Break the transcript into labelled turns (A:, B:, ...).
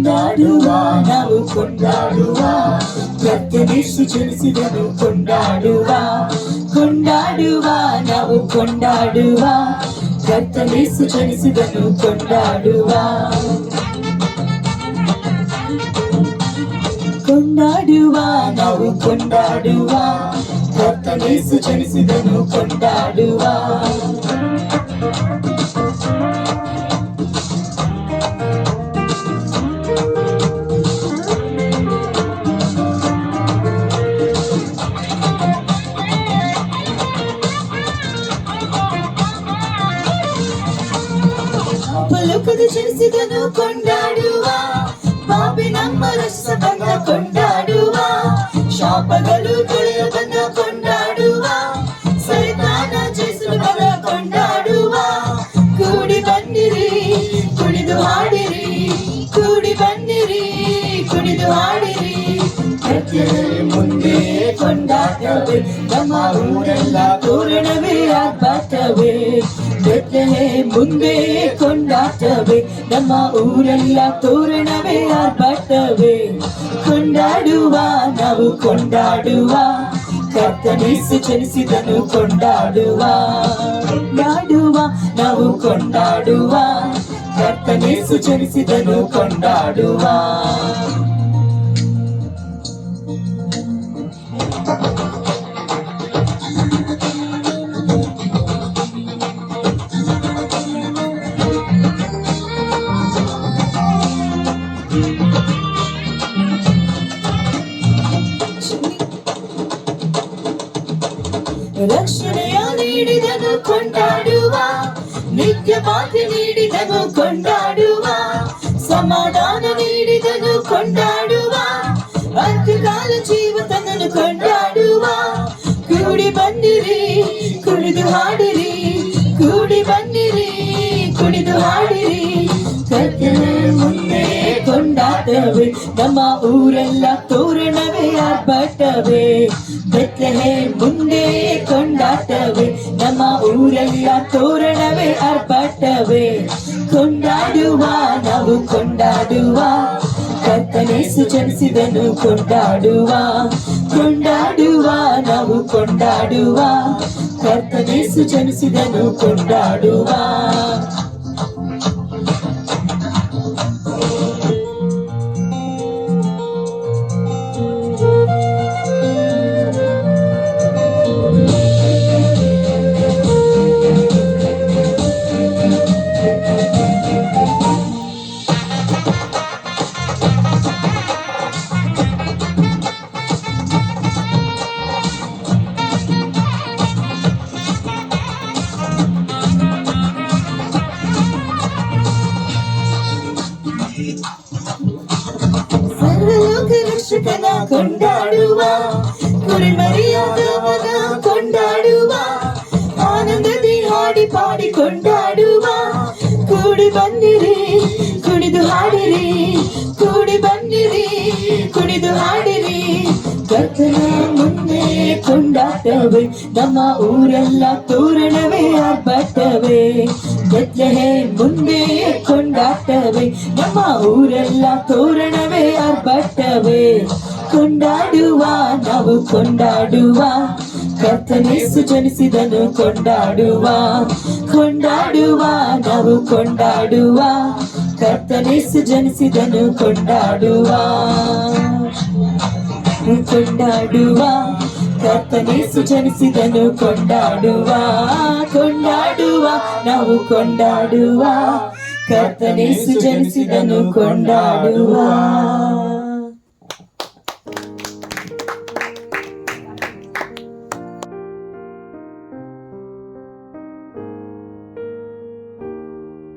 A: ಕೊಂಡಾಡುವ ನಾವು ಕೊಂಡಾಡುವ ಕರ್ತನೇಸು ಜನಿಸಿದನು ಕೊಂಡಾಡುವ ಕೊಂಡಾಡುವ ನಾವು ಕೊಂಡಾಡುವ ಕರ್ತನೇಸು ಜನಿಸಿದನು ಕೊಂಡಾಡುವ ಕೊಂಡಾಡುವ ನಾವು ಕೊಂಡಾಡುವ ಕರ್ತನೇಸು ಜನಿಸಿದನು ಕೊಂಡಾಡುವ ಪಲಕದ ಜನಿಸಿದನು ಕೊಂಡಾಡುವ ಪಾಪಿ ನಮ್ಮ ರಸ ಬಂದ ಕೊಂಡಾಡುವ ಶಾಪಗಳು ತೊಳೆಯ ಬಂದ ಕೊಂಡಾಡುವ ಸೈತಾನ ಜಯಿಸಲು ಬಂದ ಕೊಂಡಾಡುವ ಕೂಡಿ ಬನ್ನಿರಿ ಕುಣಿದು ಹಾಡಿರಿ ಕೂಡಿ ಬನ್ನಿರಿ ಕುಣಿದು ಹಾಡಿರಿ ಮುಂದೆ ಕೊಂಡಾಟವೇ ನಮ್ಮ ಊರೆಲ್ಲ ತೋರಣವೇ ಆರ್ಭಟವೇ ಮುಂದೆ ಕೊಂಡಾಟವೇ ನಮ್ಮ ಊರೆಲ್ಲ ತೋರಣವೇ ಆರ್ಭಟವೇ ಕೊಂಡಾಡುವ ನಾವು ಕೊಂಡಾಡುವ ಕರ್ತನೇಸು ಜನಿಸಿದನು ಕೊಂಡಾಡುವ ಕೊಂಡಾಡುವ ನಾವು ಕೊಂಡಾಡುವ ಕರ್ತನೇಸು ಜನಿಸಿದನು ಕೊಂಡಾಡುವ ರಕ್ಷಣೆಯ ನೀಡಿದನು ಕೊಂಡಾಡುವ ನಿತ್ಯ ಮಾತೆ ನೀಡಿದನು ಕೊಂಡಾಡುವ ಸಮಾಧಾನ ನೀಡಿದನು ಕೊಂಡಾಡುವ ಅಂತ್ಯಕಾಲ ಜೀವ ತಂದನು ಕೊಂಡಾಡುವ ಕೂಡಿ ಬನ್ನಿರಿ ಕುಣಿದು ಹಾಡಿರಿ ಕೂಡಿ ಬನ್ನಿರಿ ಕುಣಿದು ಹಾಡಿರಿ ಕರ್ತನ ಮುಂದೆ ಕೊಂಡಾಟವೇ ನಮ್ಮ ಊರೆಲ್ಲ ತೋರಣವೇ ಆರ್ಭಟವೇ ಮುಂದೆ ಕೊಂಡಾಟವೇ ನಮ್ಮ ಊರೆಲ್ಲ ತೋರಣವೇ ಆರ್ಭಟವೇ ಕೊಂಡಾಡುವ ನಾವು ಕೊಂಡಾಡುವ ಕರ್ತನೇಸು ಜನಿಸಿದನು ಕೊಂಡಾಡುವ ಕೊಂಡಾಡುವ ನಾವು ಕೊಂಡಾಡುವ ಕರ್ತನೇಸು ಜನಿಸಿದನು ಕೊಂಡಾಡುವ ಸರ್ವಲೋಕ ರಕ್ಷಕನ ಕೊಂಡಾಡುವ ಕುರಿಮರಿಯಾದವನ ಕೊಂಡಾಡುವ ಆನಂದದಿ ಹಾಡಿ ಪಾಡಿ ಕೊಂಡಾಡುವ ಕೂಡಿ ಬನ್ನಿರಿ ಕುಣಿದು ಹಾಡಿರಿ ಕೂಡಿ ಬನ್ನಿರಿ ಕುಣಿದು ಹಾಡಿರಿ ಕರ್ತನ ಮುಂದೆ ಕೊಂಡಾಟವೇ ನಮ್ಮ ಊರೆಲ್ಲ ತೋರಣವೇ ಆರ್ಭಟವೇ ಮುಂದೆ ಕೊಂಡಾಟವೇ ನಮ್ಮ ಊರೆಲ್ಲ ತೋರಣವೇ ಆರ್ಭಟವೇ ಕೊಂಡಾಡುವ ನಾವು ಕೊಂಡಾಡುವ ಕರ್ತನೇಸು ಜನಿಸಿದನು ಕೊಂಡಾಡುವ ಕೊಂಡಾಡುವ ನಾವು ಕೊಂಡಾಡುವ ಕರ್ತನೇಸು ಜನಿಸಿದನು ಕೊಂಡಾಡುವ ಕೊಂಡಾಡುವ ಕರ್ತನೇಸು ಜನಿಸಿದನು ಕೊಂಡಾಡುವ ಕೊಂಡಾಡುವ ನಾವು ಕೊಂಡಾಡುವ ಕರ್ತನೇಸು ಜನಿಸಿದನು ಕೊಂಡಾಡುವ